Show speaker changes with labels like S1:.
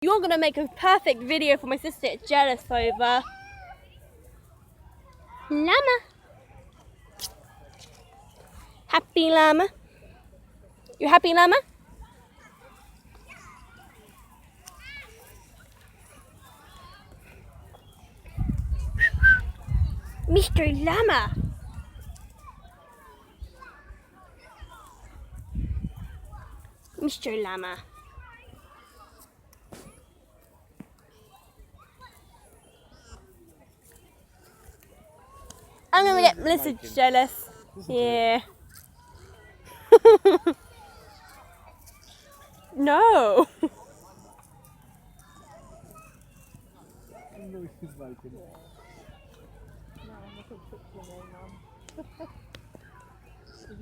S1: You're gonna make a perfect video for my sister to get jealous over. Llama. Happy llama? You happy llama? Mr. Llama. Mr. Llama. I'm gonna get Melissa jealous. Yeah. No.
S2: No, he's biting. No, I'm not put your name on.